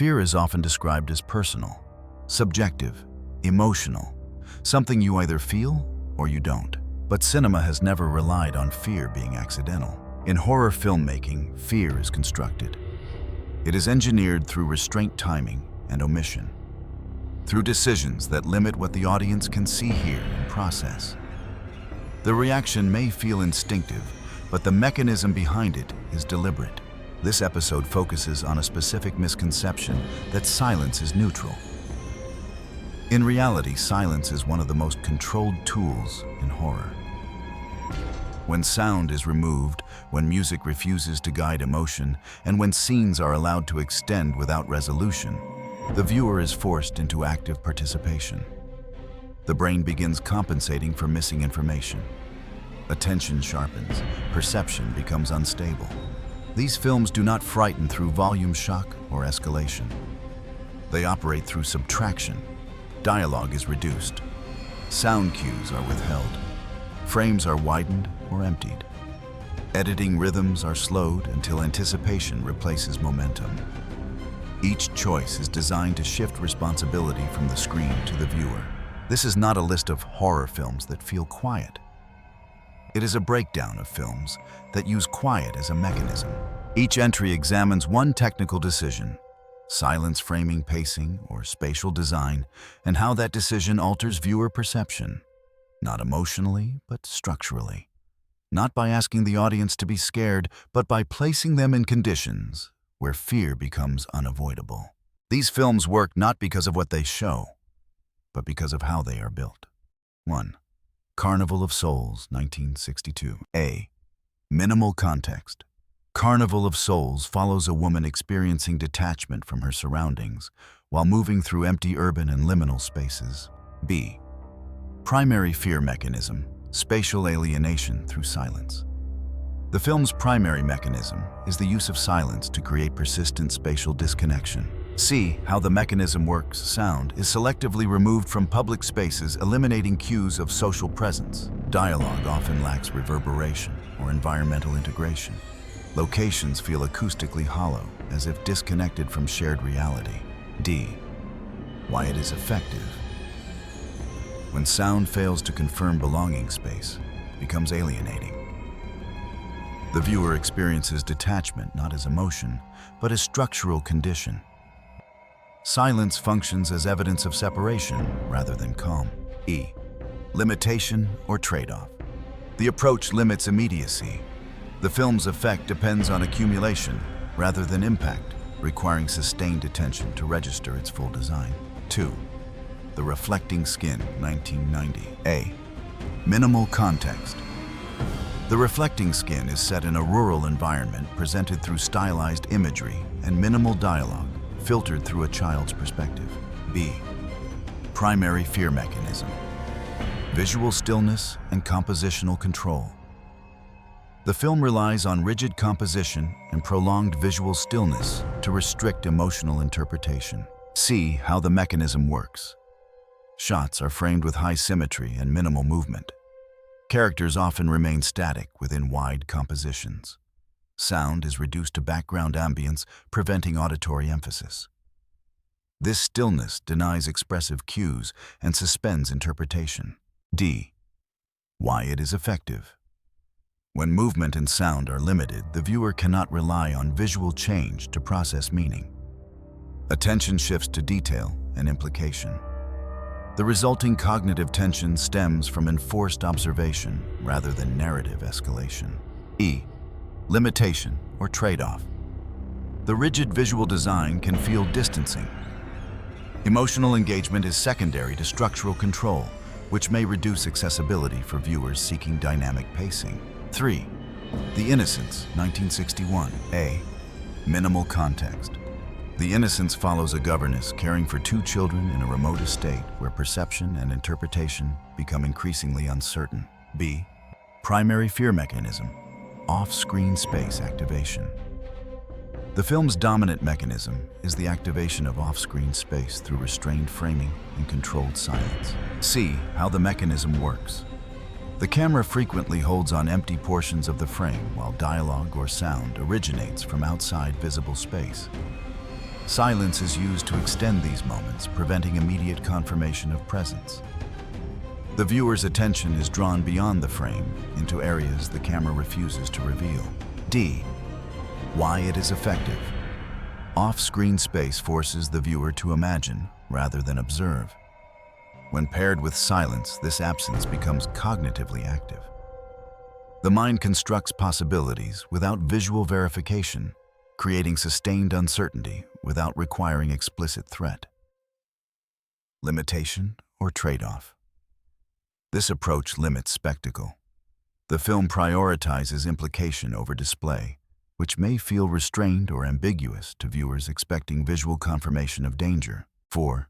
Fear is often described as personal, subjective, emotional, something you either feel or you don't. But cinema has never relied on fear being accidental. In horror filmmaking, fear is constructed. It is engineered through restraint, timing, and omission, through decisions that limit what the audience can see, hear, and process. The reaction may feel instinctive, but the mechanism behind it is deliberate. This episode focuses on a specific misconception that silence is neutral. In reality, silence is one of the most controlled tools in horror. When sound is removed, when music refuses to guide emotion, and when scenes are allowed to extend without resolution, the viewer is forced into active participation. The brain begins compensating for missing information. Attention sharpens, perception becomes unstable. These films do not frighten through volume shock or escalation. They operate through subtraction. Dialogue is reduced. Sound cues are withheld. Frames are widened or emptied. Editing rhythms are slowed until anticipation replaces momentum. Each choice is designed to shift responsibility from the screen to the viewer. This is not a list of horror films that feel quiet. It is a breakdown of films that use quiet as a mechanism. Each entry examines one technical decision, silence, framing, pacing, or spatial design, and how that decision alters viewer perception, not emotionally, but structurally. Not by asking the audience to be scared, but by placing them in conditions where fear becomes unavoidable. These films work not because of what they show, but because of how they are built. 1. Carnival of Souls, 1962. A. Minimal context. Carnival of Souls follows a woman experiencing detachment from her surroundings while moving through empty urban and liminal spaces. B. Primary fear mechanism. Spatial alienation through silence. The film's primary mechanism is the use of silence to create persistent spatial disconnection. C. How the mechanism works. Sound is selectively removed from public spaces, eliminating cues of social presence. Dialogue often lacks reverberation or environmental integration. Locations feel acoustically hollow, as if disconnected from shared reality. D. Why it is effective. When sound fails to confirm belonging space, it becomes alienating. The viewer experiences detachment not as emotion, but as structural condition. Silence functions as evidence of separation rather than calm. E. Limitation or trade-off. The approach limits immediacy. The film's effect depends on accumulation rather than impact, requiring sustained attention to register its full design. 2. The Reflecting Skin, 1990. A. Minimal context. The Reflecting Skin is set in a rural environment presented through stylized imagery and minimal dialogue, filtered through a child's perspective. B. Primary fear mechanism. Visual stillness and compositional control. The film relies on rigid composition and prolonged visual stillness to restrict emotional interpretation. C. How the mechanism works. Shots are framed with high symmetry and minimal movement. Characters often remain static within wide compositions. Sound is reduced to background ambience, preventing auditory emphasis. This stillness denies expressive cues and suspends interpretation. D. Why it is effective. When movement and sound are limited, the viewer cannot rely on visual change to process meaning. Attention shifts to detail and implication. The resulting cognitive tension stems from enforced observation rather than narrative escalation. E. Limitation or trade-off. The rigid visual design can feel distancing. Emotional engagement is secondary to structural control, which may reduce accessibility for viewers seeking dynamic pacing. 3. The Innocents, 1961. A. Minimal context. The Innocents follows a governess caring for 2 children in a remote estate where perception and interpretation become increasingly uncertain. B. Primary fear mechanism. Off-screen space activation. The film's dominant mechanism is the activation of off-screen space through restrained framing and controlled silence. C. How the mechanism works. The camera frequently holds on empty portions of the frame while dialogue or sound originates from outside visible space. Silence is used to extend these moments, preventing immediate confirmation of presence. The viewer's attention is drawn beyond the frame into areas the camera refuses to reveal. D. Why it is effective. Off-screen space forces the viewer to imagine rather than observe. When paired with silence, this absence becomes cognitively active. The mind constructs possibilities without visual verification, creating sustained uncertainty without requiring explicit threat. Limitation or trade-off. This approach limits spectacle. The film prioritizes implication over display, which may feel restrained or ambiguous to viewers expecting visual confirmation of danger. 4.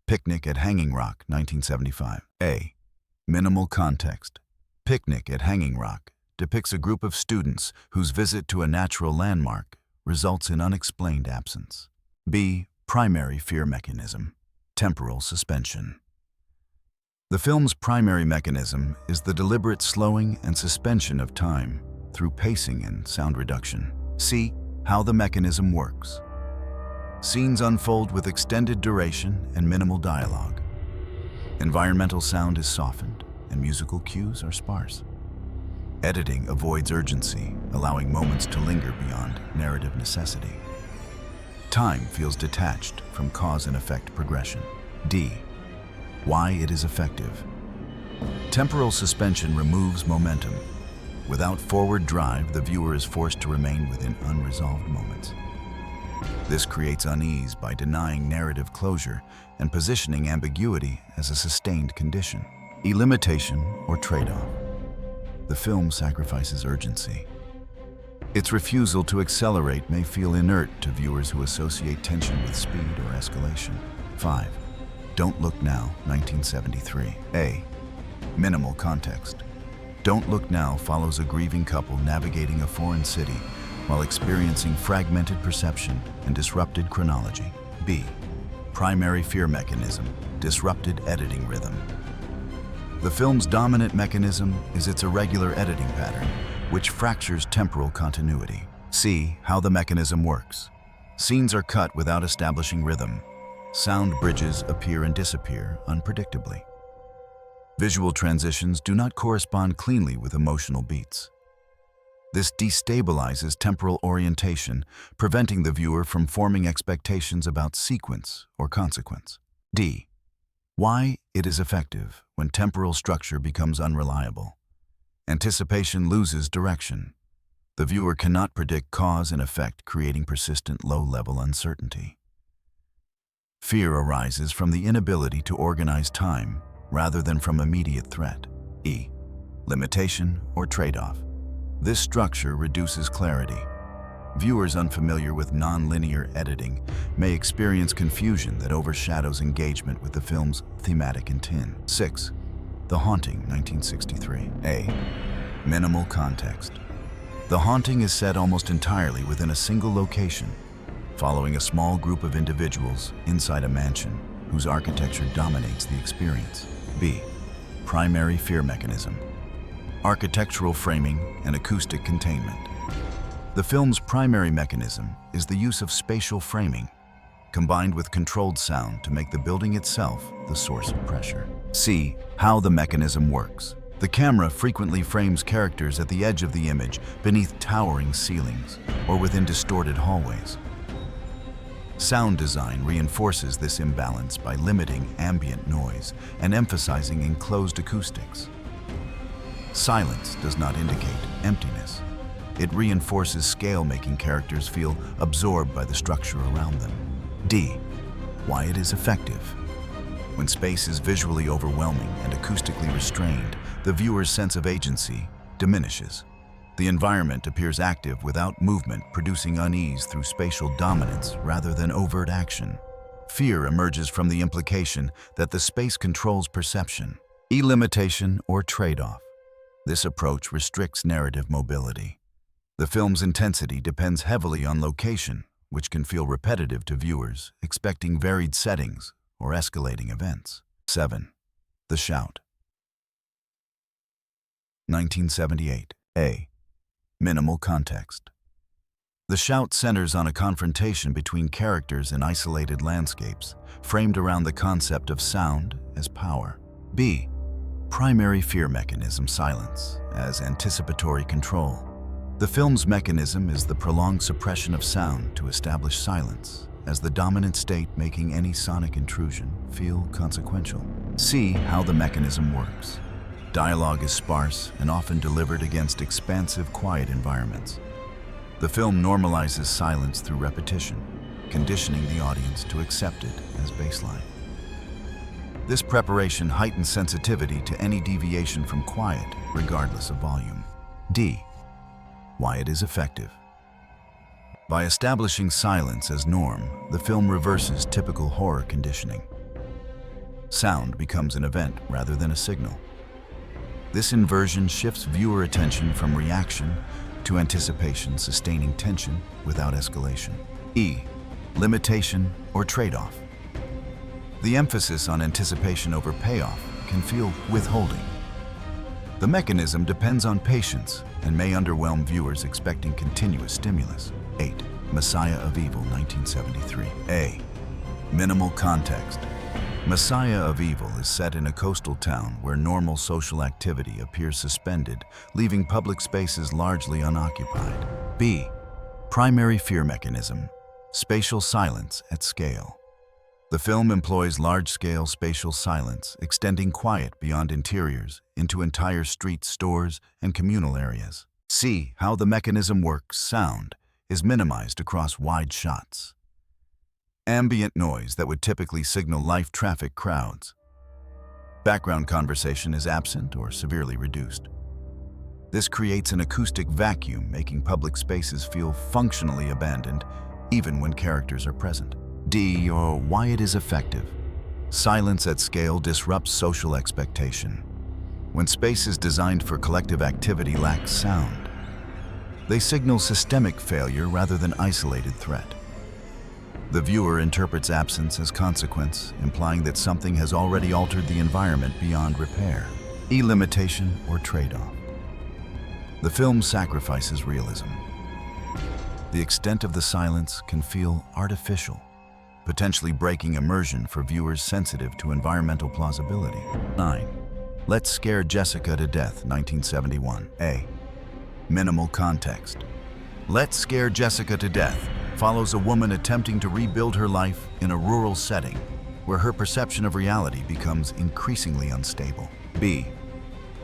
Picnic at Hanging Rock, 1975. A. Minimal context. Picnic at Hanging Rock depicts a group of students whose visit to a natural landmark results in unexplained absence. B. Primary fear mechanism. Temporal suspension. The film's primary mechanism is the deliberate slowing and suspension of time through pacing and sound reduction. See how the mechanism works. Scenes unfold with extended duration and minimal dialogue. Environmental sound is softened and musical cues are sparse. Editing avoids urgency, allowing moments to linger beyond narrative necessity. Time feels detached from cause and effect progression. D. Why it is effective. Temporal suspension removes momentum. Without forward drive, the viewer is forced to remain within unresolved moments. This creates unease by denying narrative closure and positioning ambiguity as a sustained condition. Limitation or trade-off. The film sacrifices urgency. Its refusal to accelerate may feel inert to viewers who associate tension with speed or escalation. 5. Don't Look Now, 1973. A. Minimal context. Don't Look Now follows a grieving couple navigating a foreign city while experiencing fragmented perception and disrupted chronology. B. Primary fear mechanism, disrupted editing rhythm. The film's dominant mechanism is its irregular editing pattern, which fractures temporal continuity. See how the mechanism works. Scenes are cut without establishing rhythm. Sound bridges appear and disappear unpredictably. Visual transitions do not correspond cleanly with emotional beats. This destabilizes temporal orientation, preventing the viewer from forming expectations about sequence or consequence. D. Why it is effective when temporal structure becomes unreliable. Anticipation loses direction. The viewer cannot predict cause and effect, creating persistent low-level uncertainty. Fear arises from the inability to organize time rather than from immediate threat. E. Limitation or trade-off. This structure reduces clarity. Viewers unfamiliar with non-linear editing may experience confusion that overshadows engagement with the film's thematic intent. 6. The Haunting, 1963. A. Minimal context. The Haunting is set almost entirely within a single location, following a small group of individuals inside a mansion whose architecture dominates the experience. B. Primary fear mechanism. Architectural framing and acoustic containment. The film's primary mechanism is the use of spatial framing, combined with controlled sound to make the building itself the source of pressure. See how the mechanism works. The camera frequently frames characters at the edge of the image, beneath towering ceilings, or within distorted hallways. Sound design reinforces this imbalance by limiting ambient noise and emphasizing enclosed acoustics. Silence does not indicate emptiness. It reinforces scale, making characters feel absorbed by the structure around them. D. Why it is effective. When space is visually overwhelming and acoustically restrained, the viewer's sense of agency diminishes. The environment appears active without movement, producing unease through spatial dominance rather than overt action. Fear emerges from the implication that the space controls perception. Limitation or trade-off. This approach restricts narrative mobility. The film's intensity depends heavily on location, which can feel repetitive to viewers, expecting varied settings or escalating events. 7. The Shout. 1978. A. Minimal context. The shout centers on a confrontation between characters in isolated landscapes, framed around the concept of sound as power. B. Primary fear mechanism: silence as anticipatory control. The film's mechanism is the prolonged suppression of sound to establish silence as the dominant state, making any sonic intrusion feel consequential. See how the mechanism works. Dialogue is sparse and often delivered against expansive, quiet environments. The film normalizes silence through repetition, conditioning the audience to accept it as baseline. This preparation heightens sensitivity to any deviation from quiet, regardless of volume. D. Why it is effective. By establishing silence as norm, the film reverses typical horror conditioning. Sound becomes an event rather than a signal. This inversion shifts viewer attention from reaction to anticipation, sustaining tension without escalation. E. Limitation or trade-off. The emphasis on anticipation over payoff can feel withholding. The mechanism depends on patience and may underwhelm viewers expecting continuous stimulus. 8. Messiah of Evil, 1973. A. Minimal context. Messiah of Evil is set in a coastal town where normal social activity appears suspended, leaving public spaces largely unoccupied. B. Primary fear mechanism: spatial silence at scale. The film employs large-scale spatial silence, extending quiet beyond interiors into entire streets, stores, and communal areas. See how the mechanism works. Sound is minimized across wide shots. Ambient noise that would typically signal live traffic crowds. Background conversation is absent or severely reduced. This creates an acoustic vacuum, making public spaces feel functionally abandoned, even when characters are present. D. Or why it is effective. Silence at scale disrupts social expectation. When spaces designed for collective activity lack sound, they signal systemic failure rather than isolated threat. The viewer interprets absence as consequence, implying that something has already altered the environment beyond repair. E. Limitation or trade-off. The film sacrifices realism. The extent of the silence can feel artificial, potentially breaking immersion for viewers sensitive to environmental plausibility. 9. Let's Scare Jessica to Death, 1971. A. Minimal context. Let's Scare Jessica to Death follows a woman attempting to rebuild her life in a rural setting where her perception of reality becomes increasingly unstable. B.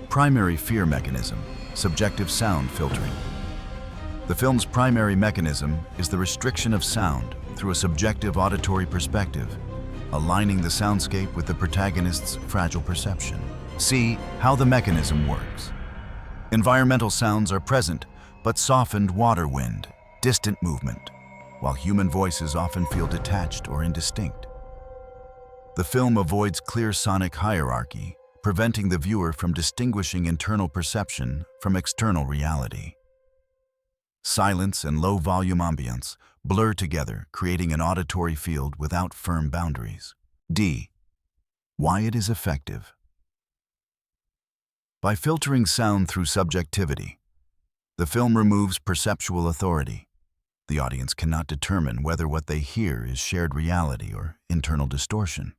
Primary fear mechanism: subjective sound filtering. The film's primary mechanism is the restriction of sound through a subjective auditory perspective, aligning the soundscape with the protagonist's fragile perception. See how the mechanism works. Environmental sounds are present, but softened: water, wind, distant movement, while human voices often feel detached or indistinct. The film avoids clear sonic hierarchy, preventing the viewer from distinguishing internal perception from external reality. Silence and low-volume ambience blur together, creating an auditory field without firm boundaries. D. Why it is effective. By filtering sound through subjectivity, the film removes perceptual authority. The audience cannot determine whether what they hear is shared reality or internal distortion.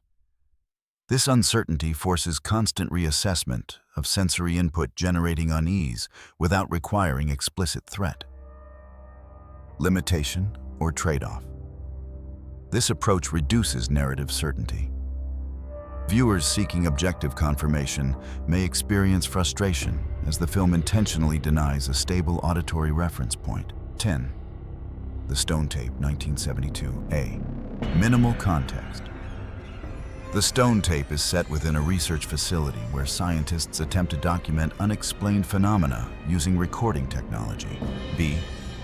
This uncertainty forces constant reassessment of sensory input, generating unease without requiring explicit threat. Limitation or trade-off. This approach reduces narrative certainty. Viewers seeking objective confirmation may experience frustration as the film intentionally denies a stable auditory reference point. 10. The Stone Tape, 1972. A. Minimal context. The Stone Tape is set within a research facility where scientists attempt to document unexplained phenomena using recording technology. B.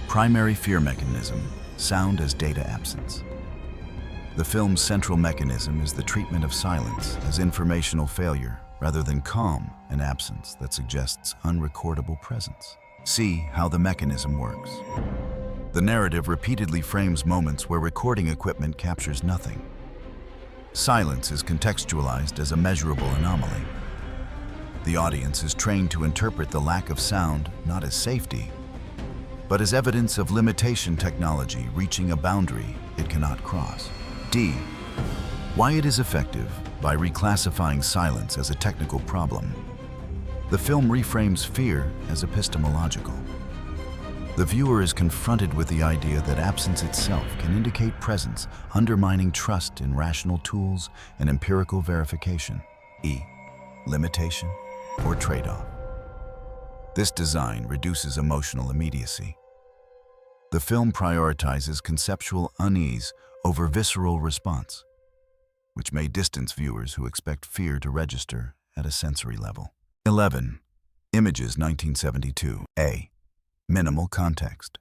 Primary fear mechanism: sound as data absence. The film's central mechanism is the treatment of silence as informational failure rather than calm and absence that suggests unrecordable presence. See how the mechanism works. The narrative repeatedly frames moments where recording equipment captures nothing. Silence is contextualized as a measurable anomaly. The audience is trained to interpret the lack of sound not as safety, but as evidence of limitation technology reaching a boundary it cannot cross. D. Why it is effective by reclassifying silence as a technical problem. The film reframes fear as epistemological. The viewer is confronted with the idea that absence itself can indicate presence, undermining trust in rational tools and empirical verification. E. Limitation or trade-off. This design reduces emotional immediacy. The film prioritizes conceptual unease over visceral response, which may distance viewers who expect fear to register at a sensory level. 11. Images 1972. A. Minimal context.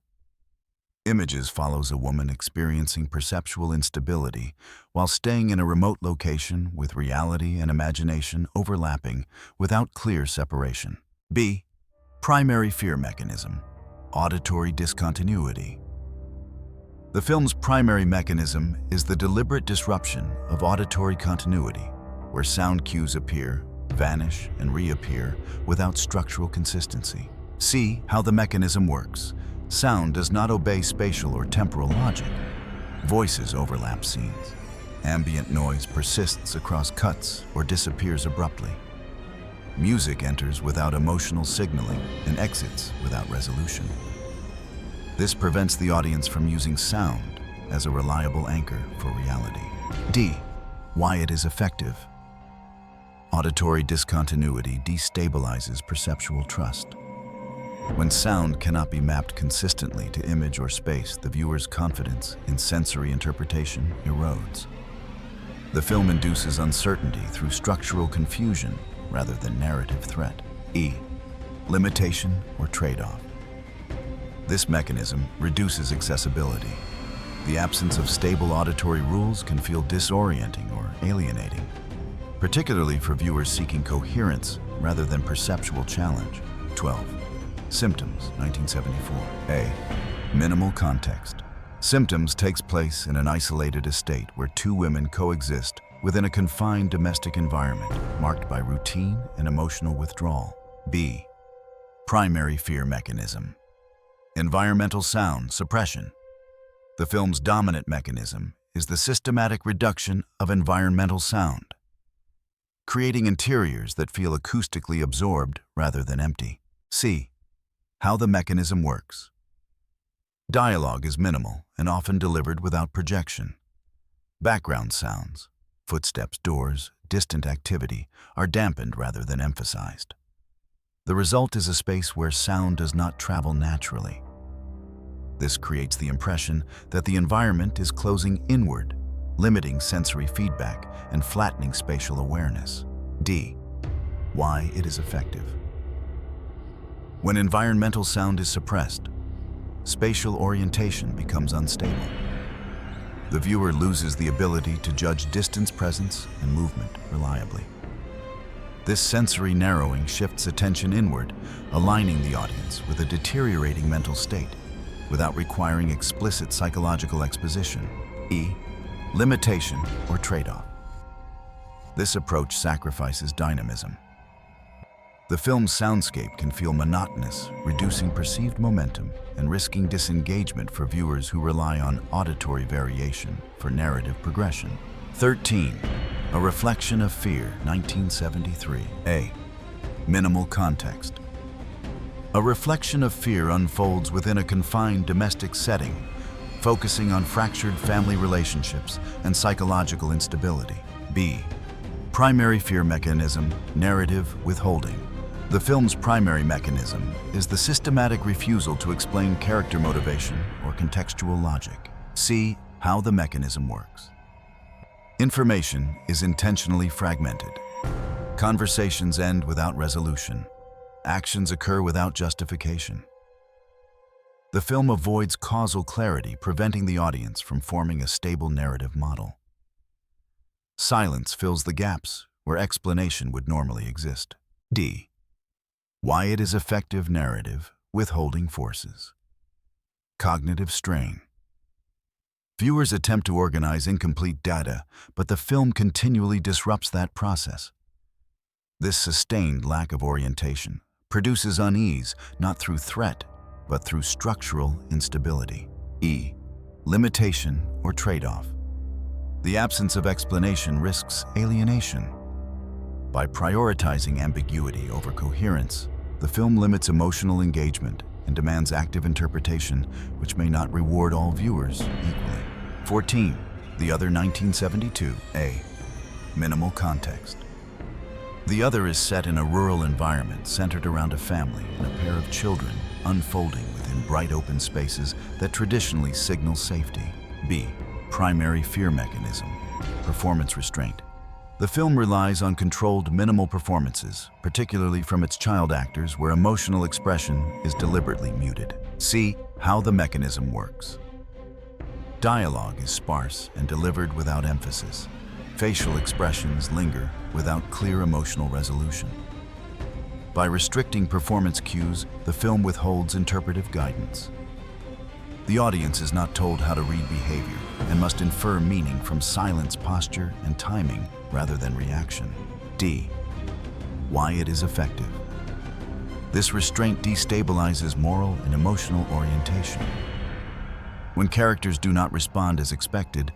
Images follows a woman experiencing perceptual instability while staying in a remote location with reality and imagination overlapping without clear separation. B. Primary fear mechanism. Auditory discontinuity. The film's primary mechanism is the deliberate disruption of auditory continuity, where sound cues appear, vanish, and reappear without structural consistency. See how the mechanism works. Sound does not obey spatial or temporal logic. Voices overlap scenes. Ambient noise persists across cuts or disappears abruptly. Music enters without emotional signaling and exits without resolution. This prevents the audience from using sound as a reliable anchor for reality. D. Why it is effective. Auditory discontinuity destabilizes perceptual trust. When sound cannot be mapped consistently to image or space, the viewer's confidence in sensory interpretation erodes. The film induces uncertainty through structural confusion rather than narrative threat. E. Limitation or trade-off. This mechanism reduces accessibility. The absence of stable auditory rules can feel disorienting or alienating, particularly for viewers seeking coherence rather than perceptual challenge. 12. Symptoms, 1974. A. Minimal context. Symptoms takes place in an isolated estate where two women coexist within a confined domestic environment marked by routine and emotional withdrawal. B. Primary fear mechanism. Environmental sound suppression. The film's dominant mechanism is the systematic reduction of environmental sound, creating interiors that feel acoustically absorbed rather than empty. C. How the mechanism works. Dialogue is minimal and often delivered without projection. Background sounds, footsteps, doors, distant activity are dampened rather than emphasized. The result is a space where sound does not travel naturally. This creates the impression that the environment is closing inward, limiting sensory feedback and flattening spatial awareness. D. Why it is effective. When environmental sound is suppressed, spatial orientation becomes unstable. The viewer loses the ability to judge distance, presence, and movement reliably. This sensory narrowing shifts attention inward, aligning the audience with a deteriorating mental state without requiring explicit psychological exposition. E. Limitation or trade-off. This approach sacrifices dynamism. The film's soundscape can feel monotonous, reducing perceived momentum and risking disengagement for viewers who rely on auditory variation for narrative progression. 13. A Reflection of Fear, 1973. A. Minimal context. A reflection of fear unfolds within a confined domestic setting, focusing on fractured family relationships and psychological instability. B. Primary fear mechanism, narrative withholding. The film's primary mechanism is the systematic refusal to explain character motivation or contextual logic. See how the mechanism works. Information is intentionally fragmented. Conversations end without resolution. Actions occur without justification. The film avoids causal clarity, preventing the audience from forming a stable narrative model. Silence fills the gaps where explanation would normally exist. D. Why it is effective narrative withholding forces. Cognitive strain. Viewers attempt to organize incomplete data, but the film continually disrupts that process. This sustained lack of orientation produces unease not through threat, but through structural instability. E. Limitation or trade-off. The absence of explanation risks alienation. By prioritizing ambiguity over coherence, the film limits emotional engagement and demands active interpretation, which may not reward all viewers equally. 14. The Other 1972. A. Minimal context. The Other is set in a rural environment centered around a family and a pair of children unfolding within bright open spaces that traditionally signal safety. B. Primary fear mechanism. Performance restraint. The film relies on controlled minimal performances, particularly from its child actors where emotional expression is deliberately muted. C. How the mechanism works. Dialogue is sparse and delivered without emphasis. Facial expressions linger without clear emotional resolution. By restricting performance cues, the film withholds interpretive guidance. The audience is not told how to read behavior and must infer meaning from silence, posture, and timing rather than reaction. D. Why it is effective. This restraint destabilizes moral and emotional orientation. When characters do not respond as expected,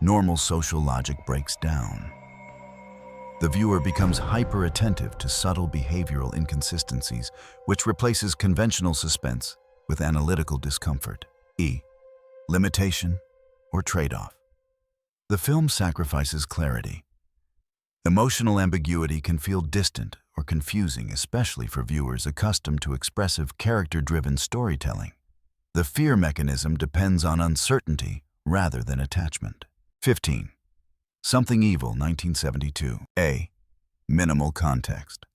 normal social logic breaks down. The viewer becomes hyper-attentive to subtle behavioral inconsistencies, which replaces conventional suspense with analytical discomfort. E. Limitation or trade-off. The film sacrifices clarity. Emotional ambiguity can feel distant or confusing, especially for viewers accustomed to expressive, character-driven storytelling. The fear mechanism depends on uncertainty rather than attachment. 15. Something Evil, 1972. A. Minimal context.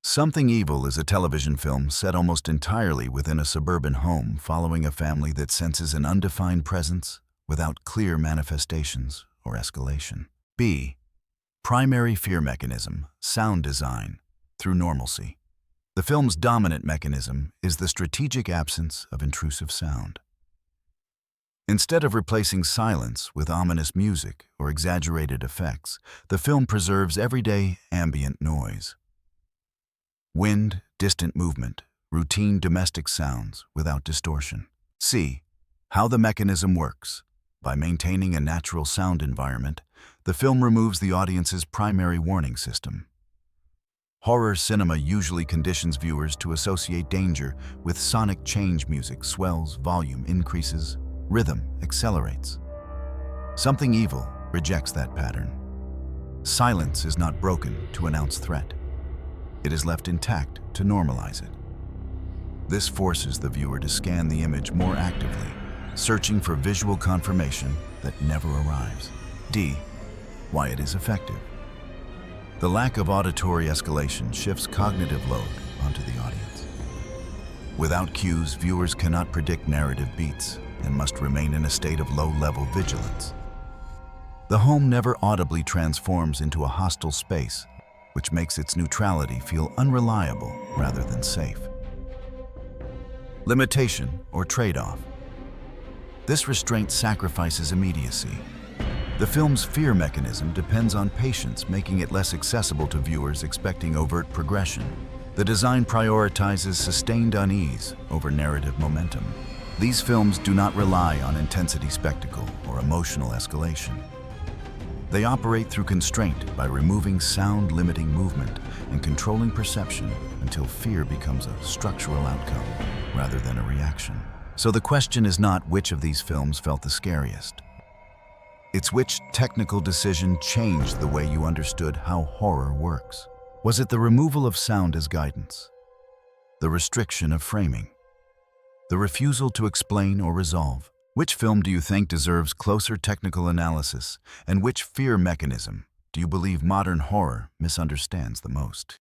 Something Evil is a television film set almost entirely within a suburban home following a family that senses an undefined presence without clear manifestations or escalation. B. Primary fear mechanism, sound design, through normalcy. The film's dominant mechanism is the strategic absence of intrusive sound. Instead of replacing silence with ominous music or exaggerated effects, the film preserves everyday ambient noise. Wind, distant movement, routine domestic sounds without distortion. C. How the mechanism works. By maintaining a natural sound environment, the film removes the audience's primary warning system. Horror cinema usually conditions viewers to associate danger with sonic change music swells, volume increases, rhythm accelerates. Something Evil rejects that pattern. Silence is not broken to announce threat. It is left intact to normalize it. This forces the viewer to scan the image more actively, searching for visual confirmation that never arrives. D. Why it is effective. The lack of auditory escalation shifts cognitive load onto the audience. Without cues, viewers cannot predict narrative beats and must remain in a state of low-level vigilance. The home never audibly transforms into a hostile space, which makes its neutrality feel unreliable rather than safe. Limitation or trade-off. This restraint sacrifices immediacy. The film's fear mechanism depends on patience, making it less accessible to viewers expecting overt progression. The design prioritizes sustained unease over narrative momentum. These films do not rely on intensity spectacle or emotional escalation. They operate through constraint by removing sound-limiting movement and controlling perception until fear becomes a structural outcome rather than a reaction. So the question is not which of these films felt the scariest. It's which technical decision changed the way you understood how horror works. Was it the removal of sound as guidance? The restriction of framing? The refusal to explain or resolve? Which film do you think deserves closer technical analysis, and which fear mechanism do you believe modern horror misunderstands the most?